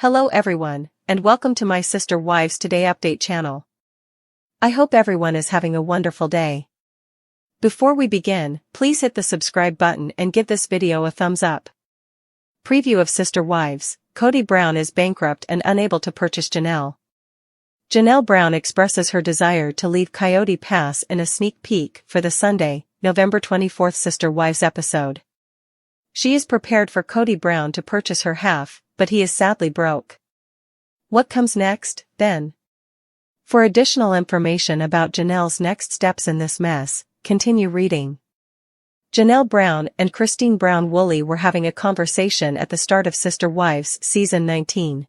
Hello everyone, and welcome to my Sister Wives Today Update channel. I hope everyone is having a wonderful day. Before we begin, please hit the subscribe button and give this video a thumbs up. Preview of Sister Wives. Kody Brown is bankrupt and unable to purchase Janelle. Janelle Brown expresses her desire to leave Coyote Pass in a sneak peek for the Sunday, November 24th Sister Wives episode. She is prepared for Kody Brown to purchase her half, but he is sadly broke. What comes next, then? For additional information about Janelle's next steps in this mess, continue reading. Janelle Brown and Christine Brown Woolley were having a conversation at the start of Sister Wives Season 19.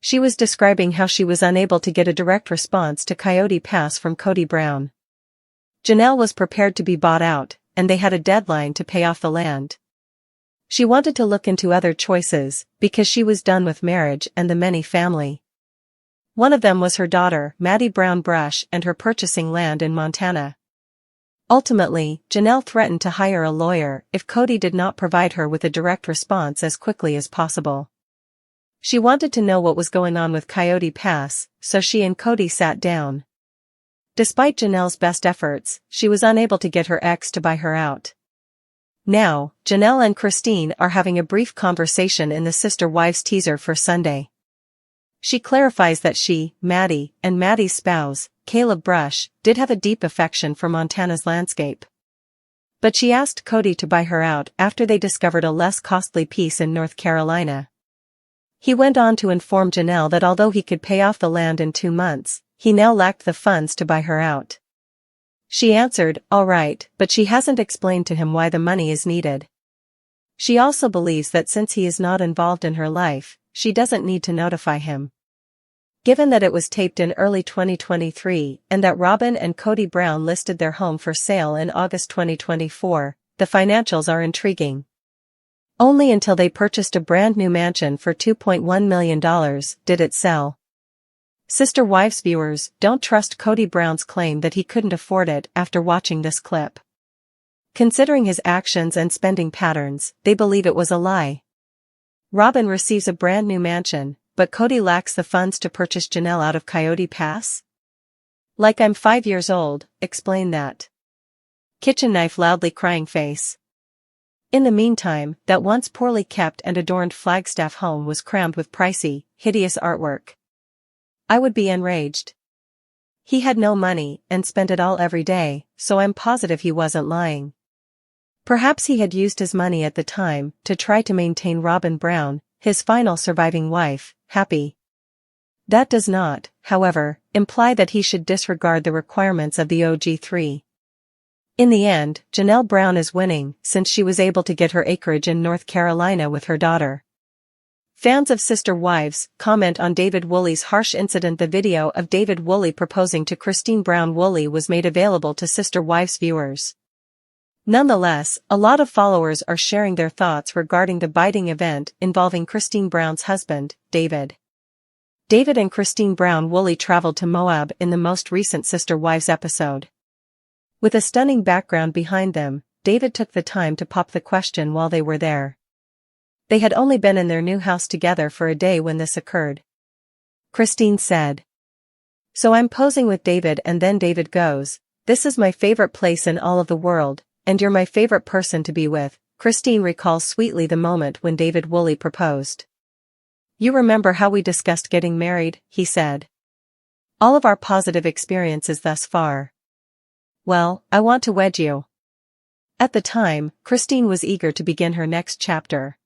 She was describing how she was unable to get a direct response to Coyote Pass from Kody Brown. Janelle was prepared to be bought out, and they had a deadline to pay off the land. She wanted to look into other choices, because she was done with marriage and the many family. One of them was her daughter, Maddie Brown Brush, and her purchasing land in Montana. Ultimately, Janelle threatened to hire a lawyer if Kody did not provide her with a direct response as quickly as possible. She wanted to know what was going on with Coyote Pass, so she and Kody sat down. Despite Janelle's best efforts, she was unable to get her ex to buy her out. Now, Janelle and Christine are having a brief conversation in the Sister Wives teaser for Sunday. She clarifies that she, Maddie, and Maddie's spouse, Caleb Brush, did have a deep affection for Montana's landscape. But she asked Kody to buy her out after they discovered a less costly piece in North Carolina. He went on to inform Janelle that although he could pay off the land in 2 months, he now lacked the funds to buy her out. She answered, "All right," but she hasn't explained to him why the money is needed. She also believes that since he is not involved in her life, she doesn't need to notify him. Given that it was taped in early 2023 and that Robyn and Kody Brown listed their home for sale in August 2024, the financials are intriguing. Only until they purchased a brand new mansion for $2.1 million did it sell. Sister Wives viewers don't trust Kody Brown's claim that he couldn't afford it after watching this clip. Considering his actions and spending patterns, they believe it was a lie. Robyn receives a brand new mansion, but Kody lacks the funds to purchase Janelle out of Coyote Pass? Like I'm 5 years old, explain that. Kitchen knife loudly crying face. In the meantime, that once poorly kept and adorned Flagstaff home was crammed with pricey, hideous artwork. I would be enraged. He had no money and spent it all every day, so I'm positive he wasn't lying. Perhaps he had used his money at the time to try to maintain Robyn Brown, his final surviving wife, happy. That does not, however, imply that he should disregard the requirements of the OG3. In the end, Janelle Brown is winning since she was able to get her acreage in North Carolina with her daughter. Fans of Sister Wives comment on David Woolley's harsh incident. The video of David Woolley proposing to Christine Brown Woolley was made available to Sister Wives viewers. Nonetheless, a lot of followers are sharing their thoughts regarding the biting event involving Christine Brown's husband, David. David and Christine Brown Woolley traveled to Moab in the most recent Sister Wives episode. With a stunning background behind them, David took the time to pop the question while they were there. They had only been in their new house together for a day when this occurred. Christine said, "So I'm posing with David and then David goes, 'This is my favorite place in all of the world, and you're my favorite person to be with.'" Christine recalls sweetly the moment when David Woolley proposed. "You remember how we discussed getting married," he said. "All of our positive experiences thus far. Well, I want to wed you." At the time, Christine was eager to begin her next chapter.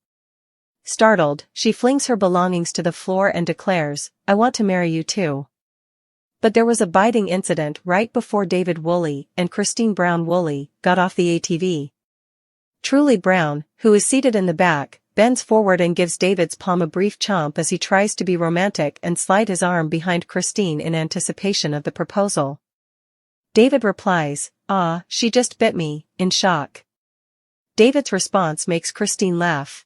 Startled, she flings her belongings to the floor and declares, "I want to marry you too." But there was a biting incident right before David Woolley and Christine Brown Woolley got off the ATV. Truly Brown, who is seated in the back, bends forward and gives David's palm a brief chomp as he tries to be romantic and slide his arm behind Christine in anticipation of the proposal. David replies, "Ah, she just bit me," in shock. David's response makes Christine laugh.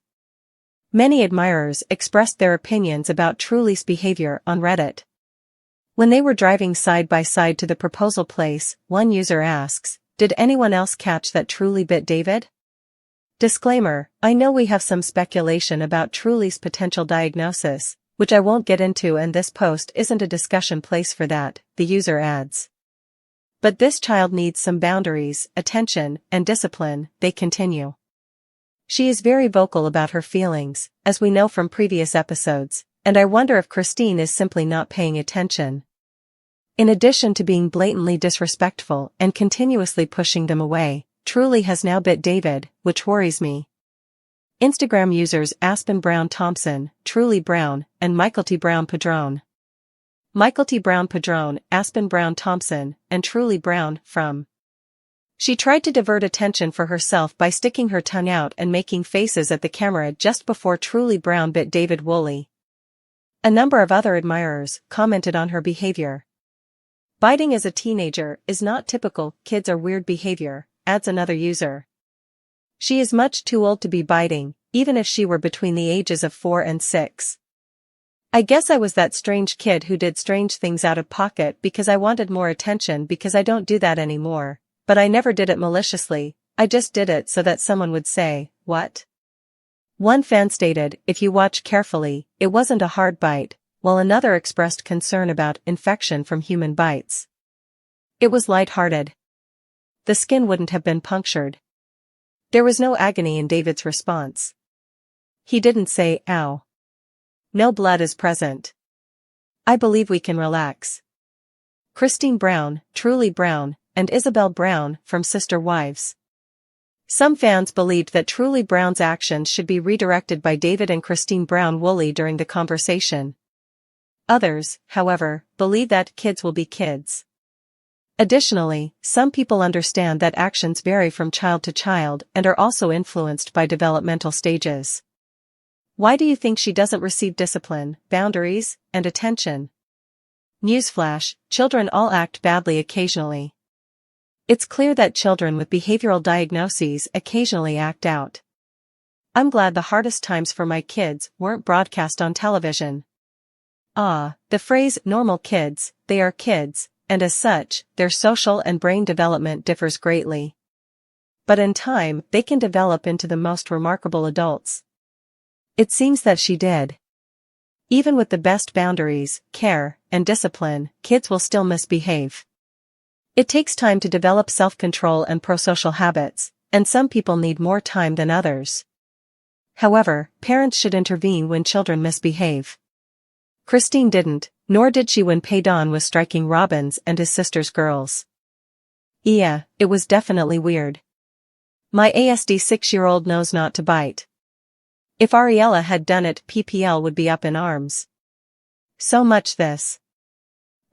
Many admirers expressed their opinions about Truly's behavior on Reddit. When they were driving side by side to the proposal place, one user asks, "Did anyone else catch that Truly bit David?" Disclaimer, I know we have some speculation about Truly's potential diagnosis, which I won't get into, and this post isn't a discussion place for that, the user adds. But this child needs some boundaries, attention, and discipline, they continue. She is very vocal about her feelings, as we know from previous episodes, and I wonder if Christine is simply not paying attention. In addition to being blatantly disrespectful and continuously pushing them away, Truly has now bit David, which worries me. Instagram users Aspen Brown Thompson, Truly Brown, and Michael T. Brown Padrone. Michael T. Brown Padrone, Aspen Brown Thompson, and Truly Brown, from. She tried to divert attention for herself by sticking her tongue out and making faces at the camera just before Truly Brown bit David Woolley. A number of other admirers commented on her behavior. Biting as a teenager is not typical, kids are weird behavior, adds another user. She is much too old to be biting, even if she were between the ages of 4 and 6. I guess I was that strange kid who did strange things out of pocket because I wanted more attention, because I don't do that anymore, but I never did it maliciously, I just did it so that someone would say, "What?" One fan stated, "If you watch carefully, it wasn't a hard bite," while another expressed concern about infection from human bites. It was light-hearted. The skin wouldn't have been punctured. There was no agony in David's response. He didn't say, "Ow." No blood is present. I believe we can relax. Christine Brown, Truly Brown, and Isabel Brown, from Sister Wives. Some fans believed that Truly Brown's actions should be redirected by David and Christine Brown Woolley during the conversation. Others, however, believe that kids will be kids. Additionally, some people understand that actions vary from child to child and are also influenced by developmental stages. Why do you think she doesn't receive discipline, boundaries, and attention? Newsflash: children all act badly occasionally. It's clear that children with behavioral diagnoses occasionally act out. I'm glad the hardest times for my kids weren't broadcast on television. The phrase "normal kids," they are kids, and as such, their social and brain development differs greatly. But in time, they can develop into the most remarkable adults. It seems that she did. Even with the best boundaries, care, and discipline, kids will still misbehave. It takes time to develop self-control and prosocial habits, and some people need more time than others. However, parents should intervene when children misbehave. Christine didn't, nor did she when Paydon was striking Robyn's and his sister's girls. Yeah, it was definitely weird. My ASD 6-year-old knows not to bite. If Ariella had done it, PPL would be up in arms. So much this.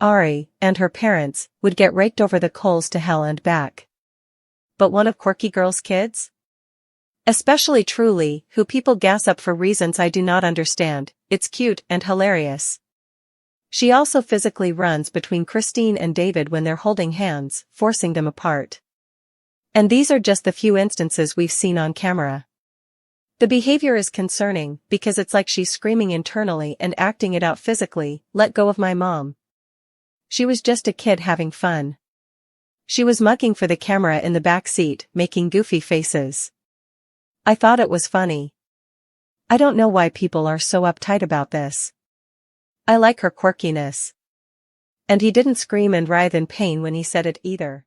Ari, and her parents, would get raked over the coals to hell and back. But one of Quirky Girl's kids? Especially Truly, who people gas up for reasons I do not understand, it's cute and hilarious. She also physically runs between Christine and David when they're holding hands, forcing them apart. And these are just the few instances we've seen on camera. The behavior is concerning, because it's like she's screaming internally and acting it out physically, "Let go of my mom." She was just a kid having fun. She was mugging for the camera in the back seat, making goofy faces. I thought it was funny. I don't know why people are so uptight about this. I like her quirkiness. And he didn't scream and writhe in pain when he said it either.